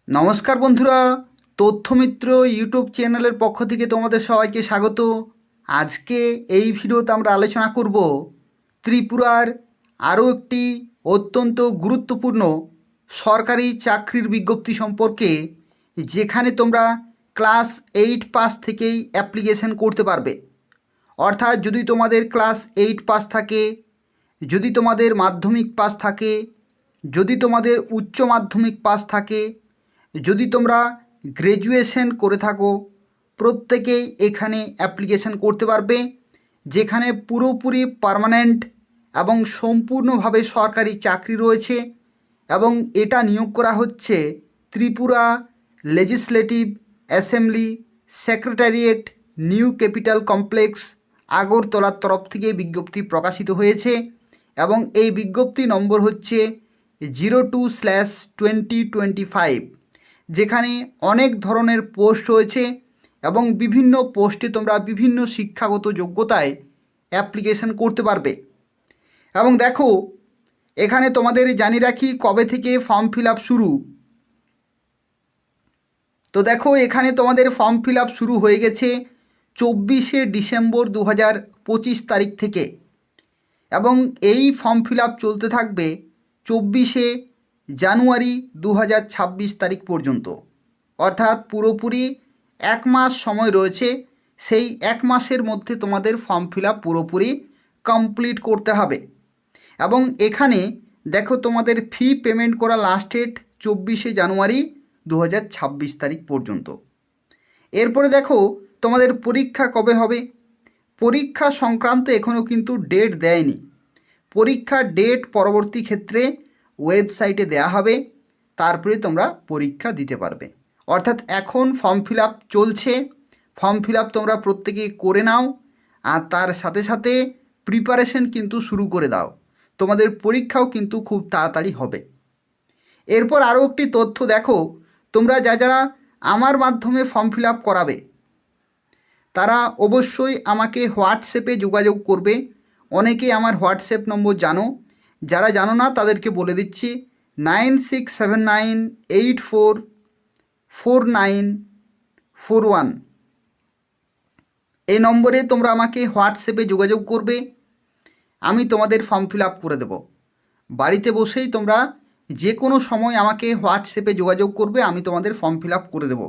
নমস্কার বন্ধুরা, তথ্যমিত্র ইউটিউব চ্যানেলের পক্ষ থেকে তোমাদের সবাইকে স্বাগত। আজকে এই ভিডিওতে আমরা আলোচনা করব ত্রিপুরার আরও একটি অত্যন্ত গুরুত্বপূর্ণ সরকারি চাকরির বিজ্ঞপ্তি সম্পর্কে, যেখানে তোমরা ক্লাস 8 পাস থেকেই অ্যাপ্লিকেশন করতে পারবে। অর্থাৎ যদি তোমাদের ক্লাস 8 পাস থাকে, যদি তোমাদের মাধ্যমিক পাস থাকে, যদি তোমাদের উচ্চ মাধ্যমিক পাস থাকে, যদি তোমরা গ্র্যাজুয়েশন করে থাকো, প্রত্যেকেই এখানে অ্যাপ্লিকেশন করতে পারবে। যেখানে পুরোপুরি পার্মানেন্ট এবং সম্পূর্ণভাবে সরকারি চাকরি রয়েছে এবং এটা নিয়োগ করা হচ্ছে Tripura legislative assembly secretariat new capital complex আগরতলার তরফ থেকে বিজ্ঞপ্তি প্রকাশিত হয়েছে এবং এই বিজ্ঞপ্তি নম্বর হচ্ছে 02/2025। যেখানে অনেক ধরনের পোস্ট রয়েছে এবং বিভিন্ন পোস্টে তোমরা বিভিন্ন শিক্ষাগত যোগ্যতায় অ্যাপ্লিকেশন করতে পারবে। এবং দেখো, এখানে তোমাদের জানিয়ে রাখি কবে থেকে ফর্ম ফিল আপ শুরু। তো দেখো, এখানে তোমাদের ফর্ম ফিল আপ শুরু হয়ে গেছে 24শে ডিসেম্বর 2025 তারিখ থেকে এবং এই ফর্ম ফিল আপ চলতে থাকবে 24শে জানুয়ারি 2026 তারিখ পর্যন্ত। অর্থাৎ পুরোপুরি এক মাস সময় রয়েছে। সেই এক মাসের মধ্যে তোমাদের ফর্ম ফিল আপ পুরোপুরি কমপ্লিট করতে হবে। এবং এখানে দেখো, তোমাদের ফি পেমেন্ট করা লাস্ট ডেট 24শে জানুয়ারি 2026 তারিখ পর্যন্ত। এরপরে দেখো, তোমাদের পরীক্ষা কবে হবে। পরীক্ষা সংক্রান্ত এখনও কিন্তু ডেট দেয়নি। পরীক্ষার ডেট পরবর্তী ক্ষেত্রে ওয়েবসাইটে দেয়া হবে, তারপরে তোমরা পরীক্ষা দিতে পারবে। অর্থাৎ এখন ফর্ম ফিল আপ চলছে। ফর্ম ফিল আপ তোমরা প্রত্যেকে করে নাও আর তার সাথে সাথে প্রিপারেশন কিন্তু শুরু করে দাও। তোমাদের পরীক্ষাও কিন্তু খুব তাড়াতাড়ি হবে। এরপর আরও একটি তথ্য দেখো, তোমরা যারা আমার মাধ্যমে ফর্ম ফিল আপ করাবে তারা অবশ্যই আমাকে হোয়াটসঅ্যাপে যোগাযোগ করবে। অনেকেই আমার হোয়াটসঅ্যাপ নম্বর জানো, যারা জানো না তাদেরকে বলে দিচ্ছি, 9679844941। এই নম্বরে তোমরা আমাকে হোয়াটসঅ্যাপে যোগাযোগ করবে, আমি তোমাদের ফর্ম ফিল আপ করে দেব। বাড়িতে বসেই তোমরা যে কোনো সময় আমাকে হোয়াটসঅ্যাপে যোগাযোগ করবে, আমি তোমাদের ফর্ম ফিল আপ করে দেব।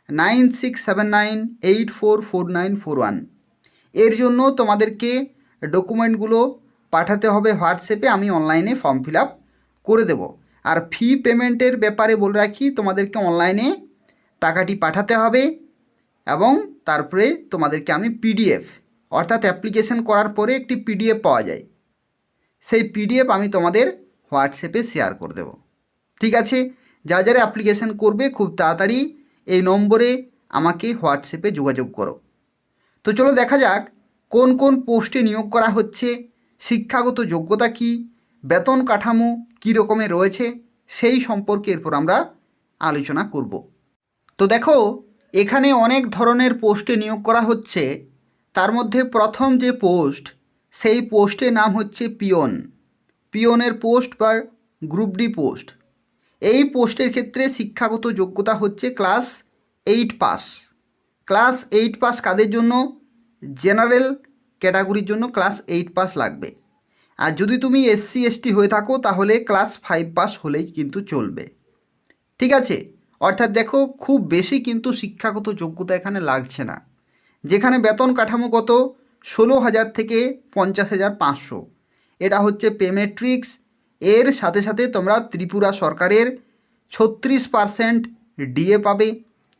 9679844941। এর জন্য তোমাদেরকে ডকুমেন্টগুলো পাঠাতে হবে হোয়াটসঅ্যাপে, আমি অনলাইনে ফর্ম ফিল আপ করে দেব। আর ফি পেমেন্টের ব্যাপারে বলে রাখি, তোমাদেরকে অনলাইনে টাকাটি পাঠাতে হবে এবং তারপরে তোমাদেরকে আমি পিডিএফ, অর্থাৎ অ্যাপ্লিকেশন করার পরে একটি পিডিএফ পাওয়া যায়, সেই পিডিএফ আমি তোমাদের হোয়াটসঅ্যাপে শেয়ার করে দেব। ঠিক আছে, যারা অ্যাপ্লিকেশন করবে খুব তাড়াতাড়ি এই নম্বরে আমাকে হোয়াটসঅ্যাপে যোগাযোগ করো। তো চলো দেখা যাক কোন কোন পোস্টে নিয়োগ করা হচ্ছে, শিক্ষাগত যোগ্যতা কী, বেতন কাঠামো কী রকমের রয়েছে, সেই সম্পর্কে এরপর আমরা আলোচনা করব। তো দেখো, এখানে অনেক ধরনের পোস্টে নিয়োগ করা হচ্ছে। তার মধ্যে প্রথম যে পোস্ট, সেই পোস্টের নাম হচ্ছে পিয়ন। পিয়নের পোস্ট বা গ্রুপ ডি পোস্ট। এই পোস্টের ক্ষেত্রে শিক্ষাগত যোগ্যতা হচ্ছে ক্লাস 8 পাস। ক্লাস 8 পাস কাদের জন্য? জেনারেল ক্যাটাগরির জন্য ক্লাস 8 পাস লাগবে। আর যদি তুমি SC ST হয়ে থাকো তাহলে ক্লাস 5 পাস হলেই কিন্তু চলবে। ঠিক আছে, অর্থাৎ দেখো, খুব বেশি কিন্তু শিক্ষাগত যোগ্যতা এখানে লাগছে না। যেখানে বেতন কাঠামো কত, 16,000 থেকে 50,500। এটা হচ্ছে পে ম্যাট্রিক্স। এর সাথে সাথে তোমরা ত্রিপুরা সরকারের 36% ডিএ পাবে,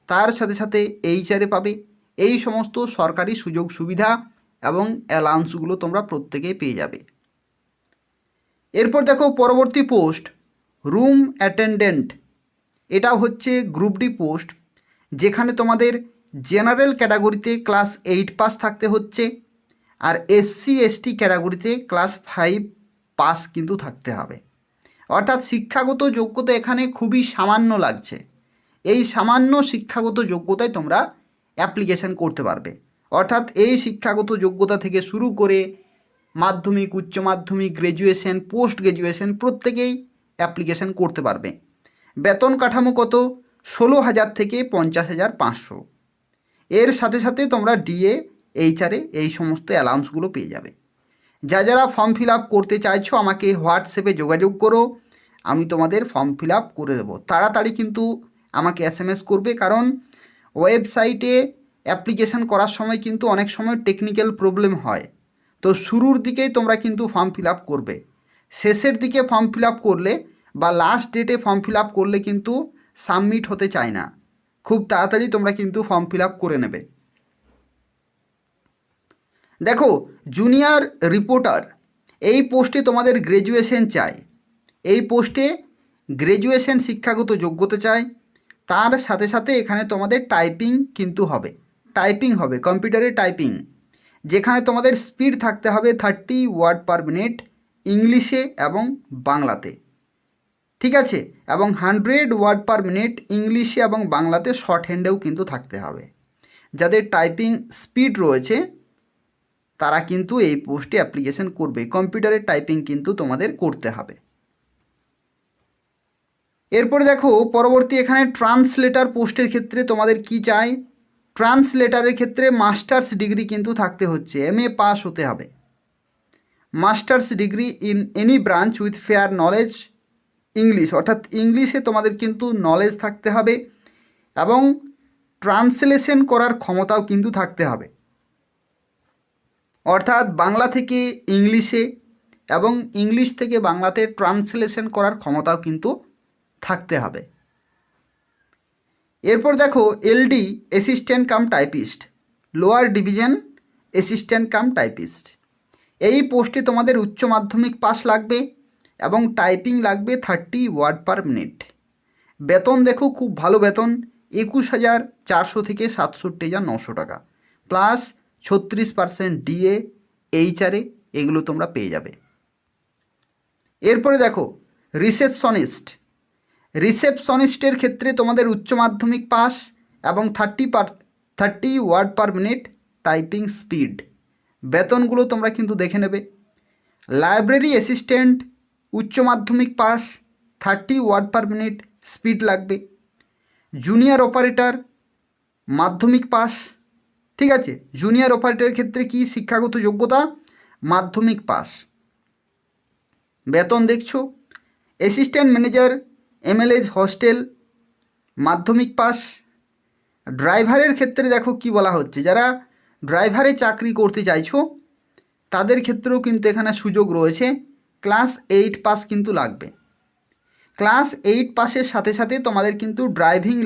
তার সাথে সাথে HRA পাবে। এই সমস্ত সরকারি সুযোগ সুবিধা এবং অ্যালাউন্সগুলো তোমরা প্রত্যেকেই পেয়ে যাবে। এরপর দেখো পরবর্তী পোস্ট, রুম অ্যাটেন্ডেন্ট। এটা হচ্ছে গ্রুপ ডি পোস্ট, যেখানে তোমাদের জেনারেল ক্যাটাগরিতে ক্লাস 8 পাস থাকতে হচ্ছে আর SC ST ক্যাটাগরিতে ক্লাস 5 পাস কিন্তু থাকতে হবে। অর্থাৎ শিক্ষাগত যোগ্যতা এখানে খুবই সামান্য লাগছে। এই সামান্য শিক্ষাগত যোগ্যতায় তোমরা অ্যাপ্লিকেশান করতে পারবে। অর্থাৎ এই শিক্ষাগত যোগ্যতা থেকে শুরু করে মাধ্যমিক, উচ্চ মাধ্যমিক, গ্র্যাজুয়েশন, পোস্ট গ্র্যাজুয়েশন প্রত্যেকেই অ্যাপ্লিকেশান করতে পারবে। বেতন কাঠামো কত, 16,000 থেকে 50,500। এর সাথে সাথে তোমরা ডিএ, এইচআরএ এই সমস্ত অ্যালাউন্সগুলো পেয়ে যাবে। যারা ফর্ম ফিল আপ করতে চাইছো আমাকে হোয়াটসঅ্যাপে যোগাযোগ করো, আমি তোমাদের ফর্ম ফিল আপ করে দেবো। তাড়াতাড়ি কিন্তু আমাকে এসএমএস করবে, কারণ ওয়েবসাইটে অ্যাপ্লিকেশান করার সময় কিন্তু অনেক সময় টেকনিক্যাল প্রবলেম হয়। তো শুরুর দিকেই তোমরা কিন্তু ফর্ম ফিল আপ করবে, শেষের দিকে ফর্ম ফিল আপ করলে বা লাস্ট ডেটে ফর্ম ফিল আপ করলে কিন্তু সাবমিট হতে চায় না। খুব তাড়াতাড়ি তোমরা কিন্তু ফর্ম ফিল আপ করে নেবে। দেখো, জুনিয়র রিপোর্টার এই পোস্টে তোমাদের গ্র্যাজুয়েশন চাই। এই পোস্টে গ্র্যাজুয়েশন শিক্ষাগত যোগ্যতা চাই। তার সাথে সাথে এখানে তোমাদের টাইপিং কিন্তু হবে, টাইপিং হবে কম্পিউটারে টাইপিং, যেখানে তোমাদের স্পিড থাকতে হবে 30 ওয়ার্ড পার মিনিট ইংলিশে এবং বাংলাতে, ঠিক আছে, এবং 100 ওয়ার্ড পার মিনিট ইংলিশে এবং বাংলাতে শর্ট হ্যান্ডেও কিন্তু থাকতে হবে। যাদের টাইপিং স্পিড রয়েছে তারা কিন্তু এই পোস্টে অ্যাপ্লিকেশন করবে। কম্পিউটারের টাইপিং কিন্তু তোমাদের করতে হবে। এরপরে দেখো পরবর্তী এখানে ট্রান্সলেটার পোস্টের ক্ষেত্রে তোমাদের কি চাই। ট্রান্সলেটারের ক্ষেত্রে মাস্টার্স ডিগ্রি কিন্তু থাকতে হচ্ছে, এমএ পাস হতে হবে। Masters degree in any branch with fair knowledge English, অর্থাৎ ইংলিশে তোমাদের কিন্তু নলেজ থাকতে হবে এবং ট্রান্সলেশন করার ক্ষমতাও কিন্তু থাকতে হবে, অর্থাৎ বাংলা থেকে ইংলিশে এবং ইংলিশ থেকে বাংলাতে ট্রান্সলেশন করার ক্ষমতাও কিন্তু থাকতে হবে। এরপর দেখো LD assistant cum typist, lower division assistant cum typist, এই পোস্টে তোমাদের উচ্চ মাধ্যমিক পাস লাগবে এবং টাইপিং লাগবে 30 ওয়ার্ড পার মিনিট। বেতন দেখো খুব ভালো বেতন, 21,400 থেকে 67,900 টাকা, প্লাস 36% ডিএ, এইচআরএ এগুলো তোমরা পেয়ে যাবে। এরপরে দেখো রিসেপশনিস্টের ক্ষেত্রে তোমাদের উচ্চ মাধ্যমিক পাস এবং 30 word per minute typing speed, বেতনগুলো তোমরা কিন্তু দেখে নেবে। লাইব্রেরি অ্যাসিস্ট্যান্ট উচ্চ মাধ্যমিক pass, 30 word per minute speed লাগবে। জুনিয়র অপারেটর মাধ্যমিক পাস, ঠিক আছে, জুনিয়র অপারেটরের ক্ষেত্রে কি শিক্ষাগত যোগ্যতা, মাধ্যমিক পাস, বেতন দেখছো। অ্যাসিস্ট্যান্ট ম্যানেজার এমএলএজ হস্টেল, মাধ্যমিক পাস। ড্রাইভারের ক্ষেত্রে দেখো কি বলা হচ্ছে, যারা ড্রাইভারে চাকরি করতে চাইছো তাদের ক্ষেত্রেও কিন্তু এখানে সুযোগ রয়েছে, ক্লাস 8 পাস কিন্তু লাগবে। ক্লাস 8 পাসের সাথে সাথে তোমাদের কিন্তু ড্রাইভিং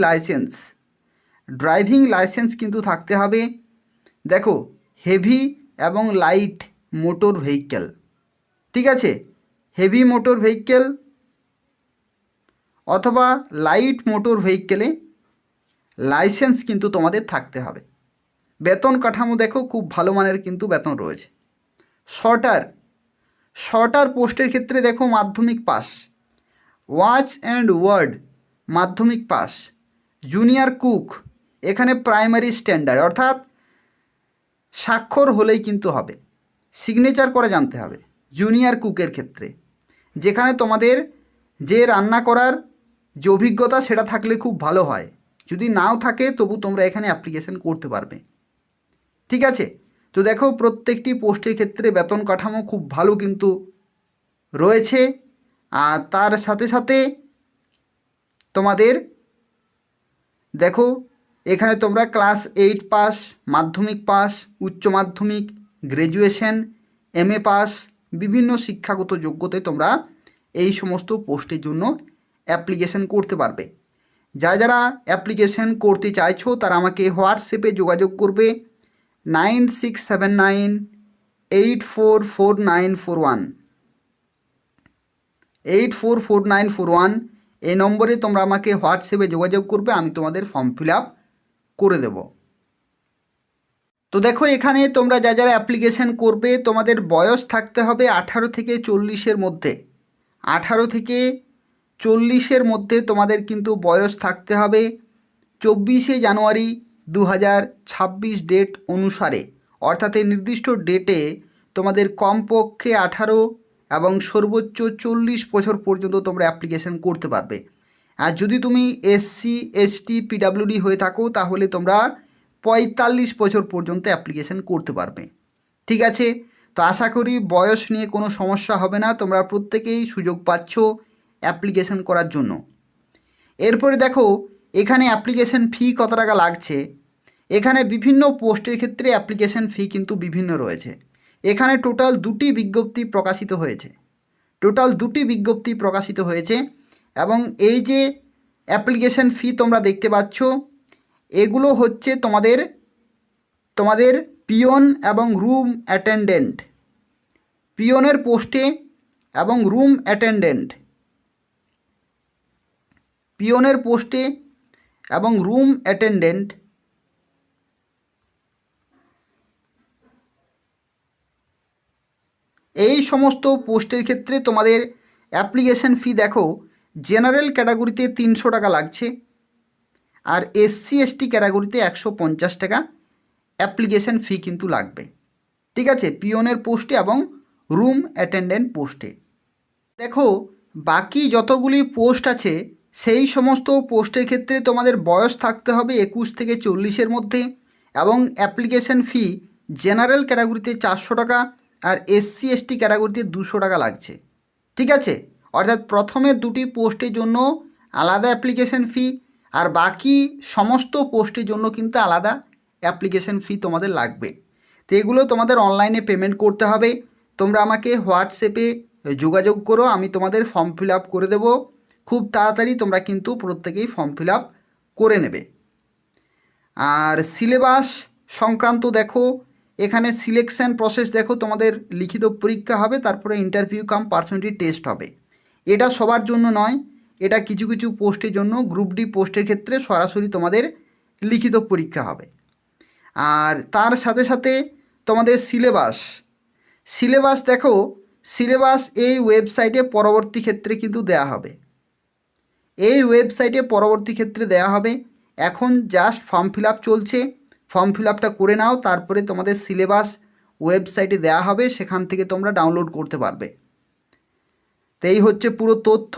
লাইসেন্স কিন্তু থাকতে হবে। দেখো হেভি এবং লাইট মোটর ভেহিক্যাল, ঠিক আছে, হেভি মোটর ভেহিক্যাল অথবা লাইট মোটর ভেহিক্যালে লাইসেন্স কিন্তু তোমাদের থাকতে হবে। বেতন কাঠামো দেখো খুব ভালো মানের কিন্তু বেতন রয়েছে। শর্টার পোস্টের ক্ষেত্রে দেখো মাধ্যমিক পাস, ওয়াচ অ্যান্ড ওয়ার্ড মাধ্যমিক পাস। জুনিয়র কুক এখানে প্রাইমারি স্ট্যান্ডার্ড, অর্থাৎ স্বাক্ষর হলেই কিন্তু হবে, সিগনেচার করে জানতে হবে জুনিয়র কুকের ক্ষেত্রে, যেখানে তোমাদের যে রান্না করার যে অভিজ্ঞতা সেটা থাকলে খুব ভালো হয়, যদি নাও থাকে তবু তোমরা এখানে অ্যাপ্লিকেশন করতে পারবে, ঠিক আছে। তো দেখো প্রত্যেকটি পোস্টের ক্ষেত্রে বেতন কাঠামো খুব ভালো কিন্তু রয়েছে। আর তার সাথে সাথে তোমাদের দেখো এখানে তোমরা ক্লাস 8 পাস, মাধ্যমিক পাস, উচ্চ মাধ্যমিক, গ্র্যাজুয়েশন, এমএ পাস, বিভিন্ন শিক্ষাগত যোগ্যতায় তোমরা এই সমস্ত পোস্টের জন্য অ্যাপ্লিকেশন করতে পারবে। যারা অ্যাপ্লিকেশন করতে চাইছো তারা আমাকে হোয়াটসঅ্যাপে যোগাযোগ করবে 9679844941 এই নম্বরে তোমরা আমাকে হোয়াটসঅ্যাপে যোগাযোগ করবে, আমি তোমাদের ফর্ম ফিল আপ করে দেব। তো দেখো এখানে তোমরা যারা অ্যাপ্লিকেশন করবে তোমাদের বয়স থাকতে হবে 18 থেকে 40-এর মধ্যে, 18 থেকে 40-এর মধ্যে তোমাদের কিন্তু বয়স থাকতে হবে। 24শে জানুয়ারি 2026 ডেট অনুসারে, অর্থাৎ এই নির্দিষ্ট ডেটে তোমাদের কমপক্ষে 18 এবং সর্বোচ্চ 40 বছর পর্যন্ত তোমরা অ্যাপ্লিকেশন করতে পারবে। আর যদি তুমি এসসি এসটি পিডাব্লিউডি হয়ে থাকো তাহলে তোমরা 45 বছর পর্যন্ত অ্যাপ্লিকেশন করতে পারবে। ঠিক আছে, তো আশা করি বয়স নিয়ে কোনো সমস্যা হবে না, তোমরা প্রত্যেকেই সুযোগ পাচ্ছ অ্যাপ্লিকেশন করার জন্য। এরপরে দেখো এখানে অ্যাপ্লিকেশন ফি কত টাকা লাগছে। এখানে বিভিন্ন পোস্টের ক্ষেত্রে অ্যাপ্লিকেশন ফি কিন্তু বিভিন্ন রয়েছে। এখানে টোটাল 2টি বিজ্ঞপ্তি প্রকাশিত হয়েছে এবং এই যে অ্যাপ্লিকেশন ফি তোমরা দেখতে পাচ্ছ এগুলো হচ্ছে তোমাদের পিয়ন এবং রুম অ্যাটেন্ডেন্ট, পিয়নের পোস্টে এবং রুম অ্যাটেন্ডেন্ট, পিয়নের পোস্টে এবং রুম অ্যাটেন্ডেন্ট এই সমস্ত পোস্টের ক্ষেত্রে তোমাদের অ্যাপ্লিকেশন ফি দেখো জেনারেল ক্যাটাগরিতে 300 টাকা লাগছে আর এসসি এসটি ক্যাটাগরিতে 150 টাকা অ্যাপ্লিকেশন ফি কিন্তু লাগবে। ঠিক আছে, পিয়নের পোস্টে এবং রুম অ্যাটেন্ডেন্ট পোস্টে। দেখো বাকি যতগুলি পোস্ট আছে সেই সমস্ত পোস্টের ক্ষেত্রে তোমাদের বয়স থাকতে হবে 21 থেকে 40-এর মধ্যে এবং অ্যাপ্লিকেশন ফি জেনারেল ক্যাটাগরিতে 400 টাকা আর এসসি এসটি ক্যাটাগরিতে 200 টাকা লাগছে। ঠিক আছে, অর্থাৎ প্রথমের 2টি পোস্টের জন্য আলাদা অ্যাপ্লিকেশন ফি আর বাকি সমস্ত পোস্টের জন্য কিন্তু আলাদা অ্যাপ্লিকেশন ফি তোমাদের লাগবে। তো এগুলো তোমাদের অনলাইনে পেমেন্ট করতে হবে। তোমরা আমাকে হোয়াটসঅ্যাপে যোগাযোগ করো, আমি তোমাদের ফর্ম ফিল আপ করে দেবো। খুব তাড়াতাড়ি তোমরা কিন্তু প্রত্যেকেই ফর্ম ফিল আপ করে নেবে। আর সিলেবাস সংক্রান্ত দেখো এখানে সিলেকশন প্রসেস দেখো, তোমাদের লিখিত পরীক্ষা হবে, তারপরে ইন্টারভিউ কাম পার্সোনালিটি টেস্ট হবে। এটা সবার জন্য নয়, এটা কিছু কিছু পোস্টের জন্য, গ্রুপ ডি পোস্টের ক্ষেত্রে সরাসরি তোমাদের লিখিত পরীক্ষা হবে। আর তার সাথে সাথে তোমাদের সিলেবাস দেখো, সিলেবাস এই ওয়েবসাইটে পরবর্তী ক্ষেত্রে কিন্তু দেয়া হবে, এই ওয়েবসাইটে পরবর্তী ক্ষেত্রে দেয়া হবে। এখন জাস্ট ফর্ম ফিল আপ চলছে, ফর্ম ফিল আপটা করে নাও, তারপরে তোমাদের সিলেবাস ওয়েবসাইটে দেয়া হবে, সেখান থেকে তোমরা ডাউনলোড করতে পারবে। তো এই হচ্ছে পুরো তথ্য।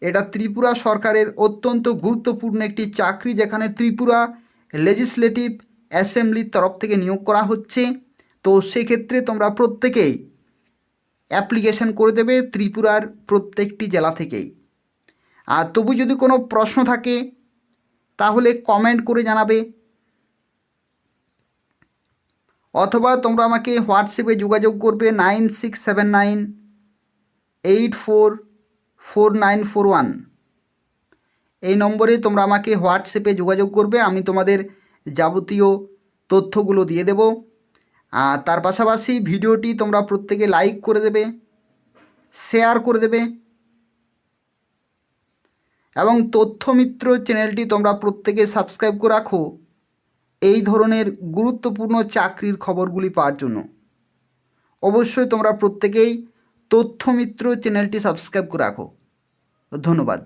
এটা ত্রিপুরা সরকারের অত্যন্ত গুরুত্বপূর্ণ একটি চাকরি, যেখানে ত্রিপুরা লেজিসলেটিভ অ্যাসেম্বলির তরফ থেকে নিয়োগ করা হচ্ছে। তো সেক্ষেত্রে তোমরা প্রত্যেকেই অ্যাপ্লিকেশন করে দেবে ত্রিপুরার প্রত্যেকটি জেলা থেকেই। আর তবু যদি কোনো প্রশ্ন থাকে তাহলে কমেন্ট করে জানাবে, অথবা তোমরা আমাকে হোয়াটসঅ্যাপে যোগাযোগ করবে 9679844941 এই নম্বরে তোমরা আমাকে হোয়াটসঅ্যাপে যোগাযোগ করবে, আমি তোমাদের যাবতীয় তথ্যগুলো দিয়ে দেব। আর তার পাশাপাশি ভিডিওটি তোমরা প্রত্যেকে লাইক করে দেবে, শেয়ার করে দেবে এবং তথ্যমিত্র চ্যানেলটি তোমরা প্রত্যেকে সাবস্ক্রাইব করে রাখো এই ধরনের গুরুত্বপূর্ণ চাকরির খবরগুলি পাওয়ার জন্য। অবশ্যই তোমরা প্রত্যেকেই তথ্যমিত্র চ্যানেলটি সাবস্ক্রাইব করে রাখো। ধন্যবাদ।